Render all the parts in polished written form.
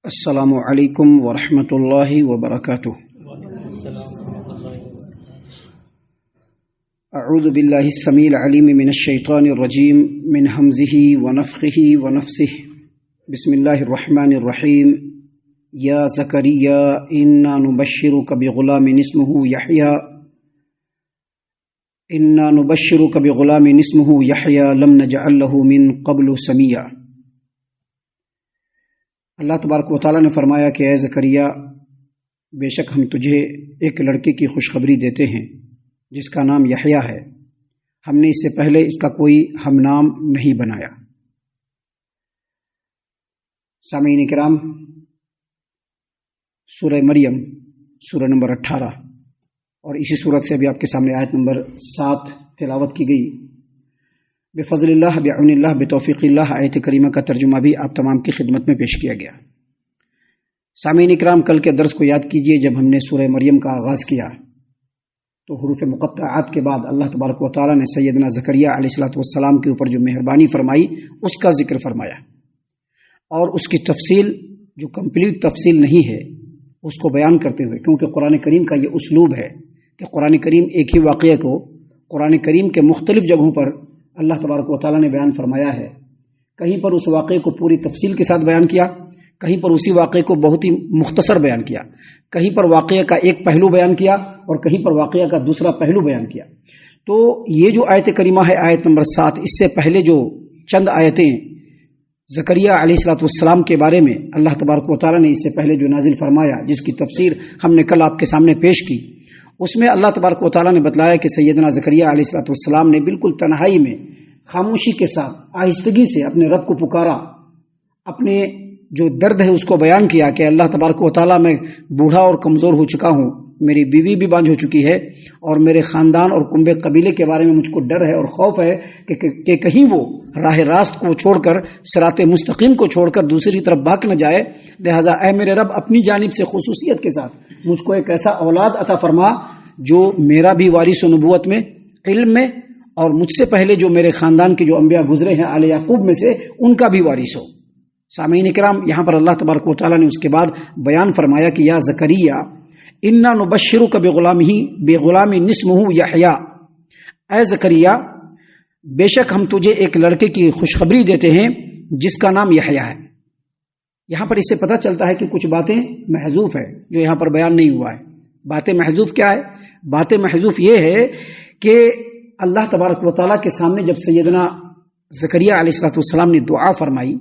السلام علیکم ورحمۃ اللہ وبرکاتہ۔ اعوذ باللہ السمیع العلیم من الشیطان الرجیم من ہمزہ ونفخہ ونفثہ۔ بسم اللہ الرحمن الرحیم۔ یا زکریا انا نبشرک بغلام اسمہ یحییٰ لم نجعل له من قبل سمیعا۔ اللہ تبارک و تعالیٰ نے فرمایا کہ اے زکریا، بے شک ہم تجھے ایک لڑکے کی خوشخبری دیتے ہیں جس کا نام یحییٰ ہے۔ ہم نے اس سے پہلے اس کا کوئی ہم نام نہیں بنایا۔ سامعین کرام، سورہ مریم سورہ نمبر 18 اور اسی صورت سے ابھی آپ کے سامنے آیت نمبر 7 تلاوت کی گئی۔ بفضل اللہ، بعون اللہ، بتوفیق اللہ، آیت کریمہ کا ترجمہ بھی آپ تمام کی خدمت میں پیش کیا گیا۔ سامعین اکرام، کل کے درس کو یاد کیجئے، جب ہم نے سورہ مریم کا آغاز کیا تو حروف مقطعات کے بعد اللہ تبارک و تعالیٰ نے سیدنا زکریا علیہ السلام کے اوپر جو مہربانی فرمائی اس کا ذکر فرمایا، اور اس کی تفصیل جو کمپلیٹ تفصیل نہیں ہے اس کو بیان کرتے ہوئے، کیونکہ قرآن کریم کا یہ اسلوب ہے کہ قرآن کریم ایک ہی واقعے کو قرآن کریم کے مختلف جگہوں پر اللہ تبارک و تعالیٰ نے بیان فرمایا ہے۔ کہیں پر اس واقعے کو پوری تفصیل کے ساتھ بیان کیا، کہیں پر اسی واقعے کو بہت ہی مختصر بیان کیا، کہیں پر واقعے کا ایک پہلو بیان کیا اور کہیں پر واقعے کا دوسرا پہلو بیان کیا۔ تو یہ جو آیت کریمہ ہے، آیت نمبر 7، اس سے پہلے جو چند آیتیں زکریا علیہ السلام کے بارے میں اللہ تبارک و تعالیٰ نے اس سے پہلے جو نازل فرمایا، جس کی تفسیر ہم نے کل آپ کے سامنے پیش کی، اس میں اللہ تبارک و تعالیٰ نے بتلایا کہ سیدنا زکریا علیہ السلام نے بالکل تنہائی میں خاموشی کے ساتھ آہستگی سے اپنے رب کو پکارا، اپنے جو درد ہے اس کو بیان کیا کہ اللہ تبارک و تعالیٰ، میں بوڑھا اور کمزور ہو چکا ہوں، میری بیوی بھی بانجھ ہو چکی ہے، اور میرے خاندان اور کنبے قبیلے کے بارے میں مجھ کو ڈر ہے اور خوف ہے کہ کہیں وہ راہ راست کو چھوڑ کر، صراط مستقیم کو چھوڑ کر دوسری طرف بھاگ نہ جائے۔ لہٰذا اے میرے رب، اپنی جانب سے خصوصیت کے ساتھ مجھ کو ایک ایسا اولاد عطا فرما جو میرا بھی وارث و نبوت میں، علم میں، اور مجھ سے پہلے جو میرے خاندان کے جو انبیاء گزرے ہیں آل یعقوب میں سے، ان کا بھی وارث ہو۔ سامعین کرام، یہاں پر اللہ تبارک و تعالیٰ نے اس کے بعد بیان فرمایا کہ یا زکریا انا نبشرک بغلام اسمہ یحییٰ، اے زکریا، بے شک ہم تجھے ایک لڑکے کی خوشخبری دیتے ہیں جس کا نام یحییٰ ہے۔ یہاں پر اس سے پتہ چلتا ہے کہ کچھ باتیں محذوف ہے جو یہاں پر بیان نہیں ہوا ہے۔ باتیں محذوف کیا ہے؟ باتیں محذوف یہ ہے کہ اللہ تبارک و تعالیٰ کے سامنے جب سیدنا زکریا علیہ السلام نے دعا فرمائی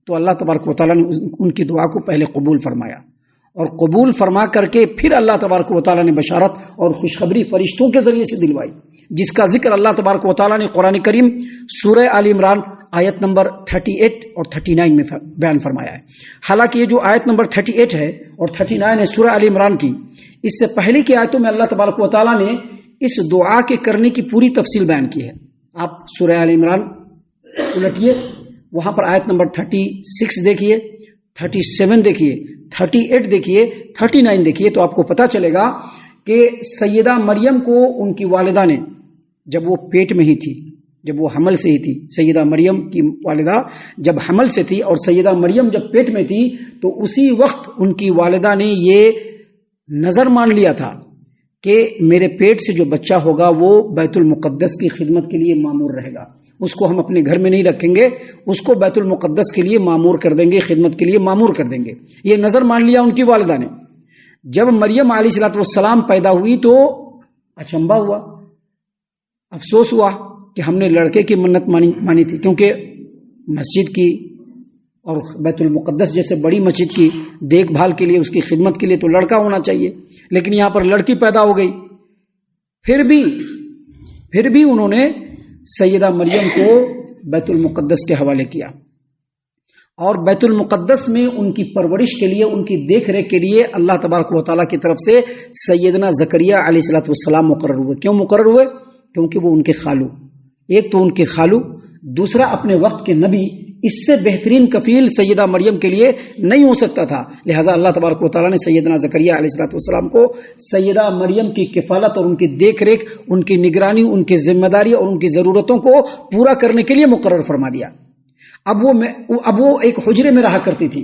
تو اللہ تبارک و تعالیٰ نے ان کی دعا کو پہلے قبول فرمایا، اور قبول فرما کر کے پھر اللہ تبارک و تعالیٰ نے بشارت اور خوشخبری فرشتوں کے ذریعے سے دلوائی، جس کا ذکر اللہ تبارک و تعالیٰ نے قرآن کریم سورہ آل عمران آیت نمبر 38 اور 39 میں بیان فرمایا ہے۔ حالانکہ یہ جو آیت نمبر 38 ہے اور 39 ہے سورہ آل عمران کی، اس سے پہلے کی آیتوں میں اللہ تبارک و تعالیٰ نے اس دعا کے کرنے کی پوری تفصیل بیان کی ہے۔ آپ سورہ آل عمران الٹیے، وہاں پر آیت نمبر 36 دیکھیے، 37 دیکھیے، 38 دیکھیے، 39 دیکھیے، تو آپ کو پتہ چلے گا کہ سیدہ مریم کو ان کی والدہ نے، جب وہ پیٹ میں ہی تھی، جب وہ حمل سے ہی تھی، سیدہ مریم کی والدہ جب حمل سے تھی اور سیدہ مریم جب پیٹ میں تھی، تو اسی وقت ان کی والدہ نے یہ نظر مان لیا تھا کہ میرے پیٹ سے جو بچہ ہوگا وہ بیت المقدس کی خدمت کے لیے مامور رہے گا، اس کو ہم اپنے گھر میں نہیں رکھیں گے، اس کو بیت المقدس کے لیے مامور کر دیں گے، خدمت کے لیے مامور کر دیں گے۔ یہ نظر مان لیا ان کی والدہ نے۔ جب مریم علیہ السلام پیدا ہوئی تو اچنبھا ہوا، افسوس ہوا کہ ہم نے لڑکے کی منت مانی تھی، کیونکہ مسجد کی اور بیت المقدس جیسے بڑی مسجد کی دیکھ بھال کے لیے، اس کی خدمت کے لیے تو لڑکا ہونا چاہیے، لیکن یہاں پر لڑکی پیدا ہو گئی۔ پھر بھی انہوں نے سیدہ مریم کو بیت المقدس کے حوالے کیا، اور بیت المقدس میں ان کی پرورش کے لیے، ان کی دیکھ ریکھ کے لیے اللہ تبارک و تعالیٰ کی طرف سے سیدنا زکریا علیہ السلام مقرر ہوئے۔ کیوں مقرر ہوئے؟ کیونکہ وہ ان کے خالو، ایک تو ان کے خالو، دوسرا اپنے وقت کے نبی، اس سے بہترین کفیل سیدہ مریم کے لیے نہیں ہو سکتا تھا۔ لہٰذا اللہ تبارک و تعالیٰ نے سیدنا زکریا علیہ السلام کو سیدہ مریم کی کفالت اور ان کی دیکھ ریکھ، ان کی نگرانی، ان کی ذمہ داری اور ان کی ضرورتوں کو پورا کرنے کے لیے مقرر فرما دیا۔ اب وہ ایک حجرے میں رہا کرتی تھی،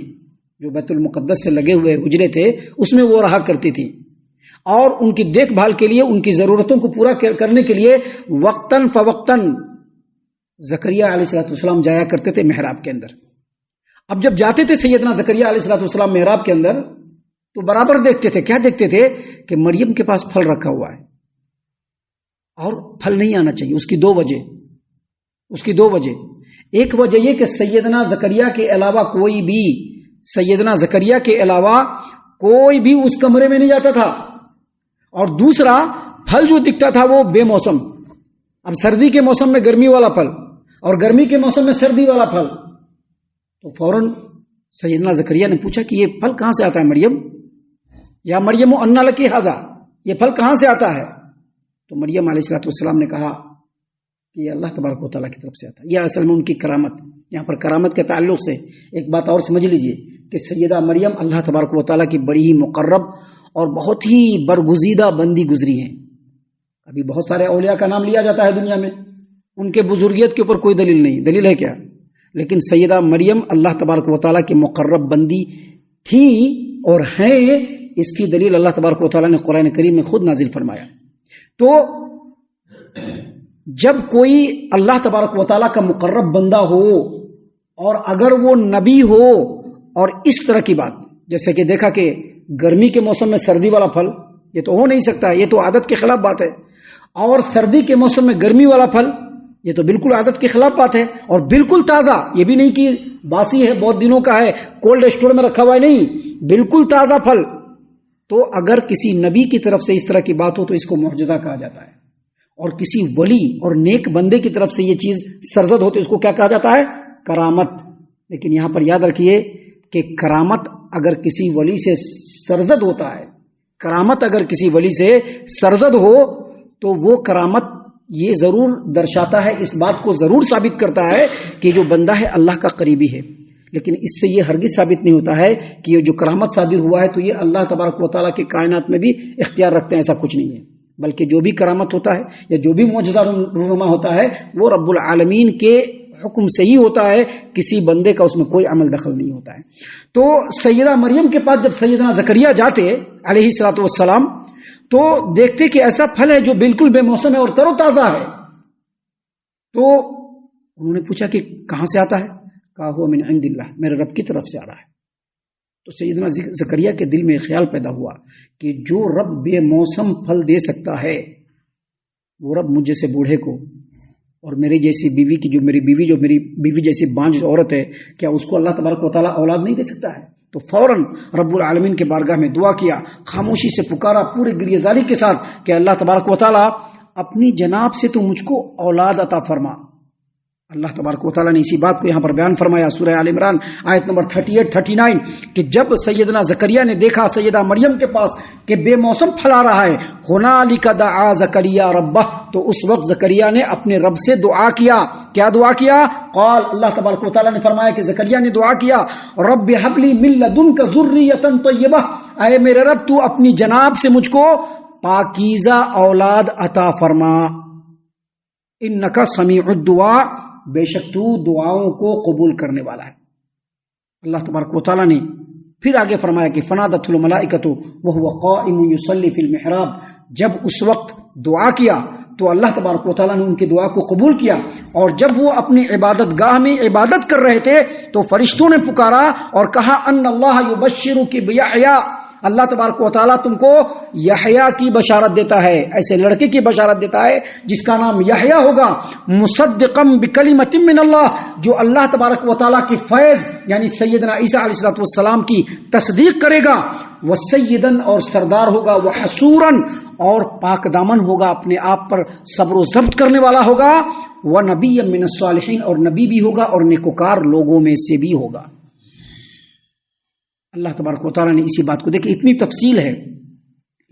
جو بیت المقدس سے لگے ہوئے حجرے تھے اس میں وہ رہا کرتی تھی، اور ان کی دیکھ بھال کے لیے، ان کی ضرورتوں کو پورا کرنے کے لیے وقتاً فوقتاً زکریا علیہ السلام جایا کرتے تھے محراب کے اندر۔ اب جب جاتے تھے سیدنا زکریا علیہ السلام محراب کے اندر تو برابر دیکھتے تھے، کیا دیکھتے تھے کہ مریم کے پاس پھل رکھا ہوا ہے اور پھل نہیں آنا چاہیے۔ اس کی دو وجہ، ایک وجہ یہ کہ سیدنا زکریا کے علاوہ کوئی بھی اس کمرے میں نہیں جاتا تھا، اور دوسرا پھل جو دکھتا تھا وہ بے موسم۔ اب سردی کے موسم میں گرمی والا پھل اور گرمی کے موسم میں سردی والا پھل، تو فوراً سیدنا زکریا نے پوچھا کہ یہ پھل کہاں سے آتا ہے مریم؟ یا مریم انا لکی ھذا، یہ پھل کہاں سے آتا ہے؟ تو مریم علیہ السلام نے کہا کہ یہ اللہ تبارک و تعالیٰ کی طرف سے آتا ہے۔ یہ اصل میں ان کی کرامت، یہاں پر کرامت کے تعلق سے ایک بات اور سمجھ لیجئے کہ سیدہ مریم اللہ تبارک و تعالیٰ کی بڑی ہی مقرب اور بہت ہی برگزیدہ بندی گزری ہیں۔ ابھی بہت سارے اولیاء کا نام لیا جاتا ہے دنیا میں، ان کے بزرگیت کے اوپر کوئی دلیل نہیں، دلیل ہے کیا؟ لیکن سیدہ مریم اللہ تبارک و تعالیٰ کی مقرب بندی تھی اور ہیں، اس کی دلیل اللہ تبارک و تعالیٰ نے قرآن کریم میں خود نازل فرمایا۔ تو جب کوئی اللہ تبارک و تعالیٰ کا مقرب بندہ ہو اور اگر وہ نبی ہو، اور اس طرح کی بات جیسے کہ دیکھا کہ گرمی کے موسم میں سردی والا پھل، یہ تو ہو نہیں سکتا، یہ تو عادت کے خلاف بات ہے، اور سردی کے موسم میں گرمی والا پھل، یہ تو بالکل عادت کے خلاف بات ہے، اور بالکل تازہ، یہ بھی نہیں کہ باسی ہے بہت دنوں کا ہے کولڈ اسٹور میں رکھا ہوا ہے، نہیں، بالکل تازہ پھل۔ تو اگر کسی نبی کی طرف سے اس طرح کی بات ہو تو اس کو معجزہ کہا جاتا ہے، اور کسی ولی اور نیک بندے کی طرف سے یہ چیز سرزد ہو تو اس کو کیا کہا جاتا ہے؟ کرامت۔ لیکن یہاں پر یاد رکھیے کہ کرامت اگر کسی ولی سے سرزد ہوتا ہے، کرامت اگر کسی ولی سے سرزد ہو تو وہ کرامت یہ ضرور درشاتا ہے، اس بات کو ضرور ثابت کرتا ہے کہ جو بندہ ہے اللہ کا قریبی ہے، لیکن اس سے یہ ہرگز ثابت نہیں ہوتا ہے کہ یہ جو کرامت صادر ہوا ہے تو یہ اللہ تبارک و تعالیٰ کے کائنات میں بھی اختیار رکھتے ہیں، ایسا کچھ نہیں ہے، بلکہ جو بھی کرامت ہوتا ہے یا جو بھی معجزہ رونما ہوتا ہے وہ رب العالمین کے حکم سے ہی ہوتا ہے، کسی بندے کا اس میں کوئی عمل دخل نہیں ہوتا ہے۔ تو سیدہ مریم کے پاس جب سیدنا زکریا جاتے علیہ السلام تو دیکھتے کہ ایسا پھل ہے جو بالکل بے موسم ہے اور تر و تازہ ہے، تو انہوں نے پوچھا کہ کہاں سے آتا ہے؟ کہا ہوا من عند اللہ، میرے رب کی طرف سے آ رہا ہے۔ تو سیدنا زکریا کے دل میں خیال پیدا ہوا کہ جو رب بے موسم پھل دے سکتا ہے وہ رب مجھ جیسے بوڑھے کو اور میری جیسی بیوی کی جو میری بیوی جیسی بانجھ عورت ہے، کیا اس کو اللہ تبارک و تعالیٰ اولاد نہیں دے سکتا ہے؟ تو فوراً رب العالمین کے بارگاہ میں دعا کیا، خاموشی سے پکارا پورے گریہ زاری کے ساتھ کہ اللہ تبارک و تعالیٰ اپنی جناب سے تو مجھ کو اولاد عطا فرما۔ اللہ تبارک و تعالیٰ نے اسی بات کو یہاں پر بیان فرمایا سورہ آل عمران آیت نمبر 38-39 کہ جب سیدنا زکریا نے دیکھا سیدہ مریم کے پاس کہ بے موسم پھل آ رہا ہے، ہنالک دعا زکریا ربہ، تو اس وقت زکریا نے اپنے رب سے دعا کیا۔ کیا دعا کیا؟ قال، اللہ تبارک و تعالیٰ نے فرمایا کہ زکریا نے دعا کیا، رب هب لی من لدنک ذریۃ طیبہ، اے میرے رب تو اپنی جناب سے مجھ کو پاکیزہ اولاد عطا فرما، انک سمیع الدعاء، بے شک تو دعاؤں کو قبول کرنے والا ہے۔ اللہ تبارک و تعالیٰ نے پھر آگے فرمایا کہ فنادت الملائکۃ وہو قائم یصلی فی المحراب، جب اس وقت دعا کیا تو اللہ تبارک و تعالیٰ نے ان کی دعا کو قبول کیا، اور جب وہ اپنی عبادت گاہ میں عبادت کر رہے تھے تو فرشتوں نے پکارا اور کہا ان اللہ یبشرک بیحییٰ، اللہ تبارک و تعالیٰ تم کو یحییٰ کی بشارت دیتا ہے، ایسے لڑکے کی بشارت دیتا ہے جس کا نام یحییٰ ہوگا، مصدقا بکلمۃ من اللہ، جو اللہ تبارک و تعالیٰ کی فیض یعنی سیدنا عیسیٰ علیہ السلام کی تصدیق کرے گا، وسیدن اور سردار ہوگا، وحسورن اور پاک دامن ہوگا، اپنے آپ پر صبر و ضبط کرنے والا ہوگا، ونبی من الصالحین، اور نبی بھی ہوگا اور نیکوکار لوگوں میں سے بھی ہوگا۔ اللہ تبارک و تعالیٰ نے اسی بات کو دیکھیں، اتنی تفصیل ہے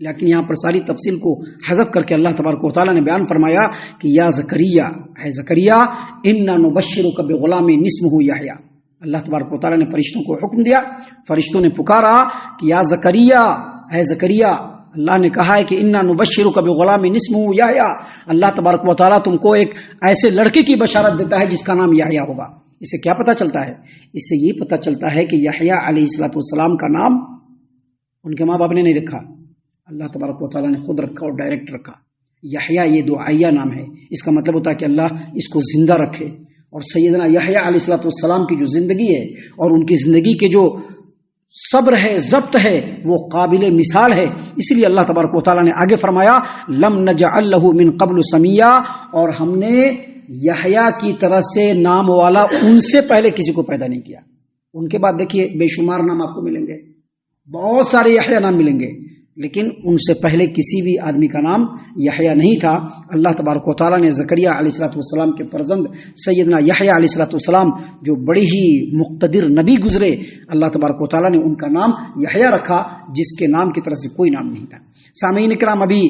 لیکن یہاں پر ساری تفصیل کو حذف کر کے اللہ تبارک و تعالیٰ نے بیان فرمایا کہ یا زکریا، اے زکریا، انا نبشرک بغلام اسمہ یحییٰ، اللہ تبارک و تعالیٰ نے فرشتوں کو حکم دیا، فرشتوں نے پکارا کہ یا زکریا، اے زکریا، اللہ نے کہا ہے کہ انا نبشرک بغلام اسمہ یحییٰ، اللہ تبارک و تعالیٰ تم کو ایک ایسے لڑکے کی بشارت دیتا ہے جس کا نام یحییٰ ہوگا، اس سے کیا پتہ چلتا ہے؟ اس سے یہ پتہ چلتا ہے کہ یحییٰ علیہ السلام کا نام ان کے ماں باپ نے نہیں رکھا، اللہ تبارک و تعالیٰ نے خود رکھا اور ڈائریکٹ رکھا۔ یحییٰ یہ دعائیہ نام ہے، اس کا مطلب ہوتا ہے کہ اللہ اس کو زندہ رکھے۔ اور سیدنا یحییٰ علیہ السلام کی جو زندگی ہے اور ان کی زندگی کے جو صبر ہے، ضبط ہے، وہ قابل مثال ہے۔ اس لیے اللہ تبارک و تعالیٰ نے آگے فرمایا لم نجعل له من قبل سمیا، اور ہم نے یحییٰ کی طرح سے نام والا ان سے پہلے کسی کو پیدا نہیں کیا۔ ان کے بعد دیکھیے بے شمار نام آپ کو ملیں گے، بہت سارے یحییٰ نام ملیں گے، لیکن ان سے پہلے کسی بھی آدمی کا نام یحییٰ نہیں تھا۔ اللہ تبارک و تعالیٰ نے زکریا علیہ السلام کے فرزند سیدنا یحییٰ علیہ السلام جو بڑی ہی مقتدر نبی گزرے، اللہ تبارک و تعالیٰ نے ان کا نام یحییٰ رکھا، جس کے نام کی طرف سے کوئی نام نہیں تھا۔ سامعین کرام، ابھی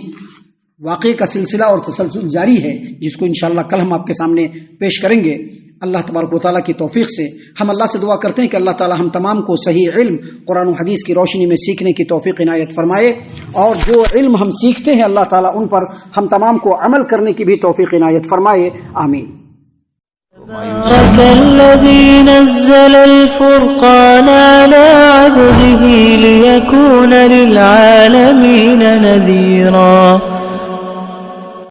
واقعے کا سلسلہ اور تسلسل جاری ہے، جس کو انشاءاللہ کل ہم آپ کے سامنے پیش کریں گے۔ اللہ تبارک و تعالیٰ کی توفیق سے ہم اللہ سے دعا کرتے ہیں کہ اللہ تعالیٰ ہم تمام کو صحیح علم قرآن و حدیث کی روشنی میں سیکھنے کی توفیق عنایت فرمائے، اور جو علم ہم سیکھتے ہیں اللہ تعالیٰ ان پر ہم تمام کو عمل کرنے کی بھی توفیق عنایت فرمائے، آمین۔ الذي نزل الفرقان على عبده ليكون للعالمين نذيرا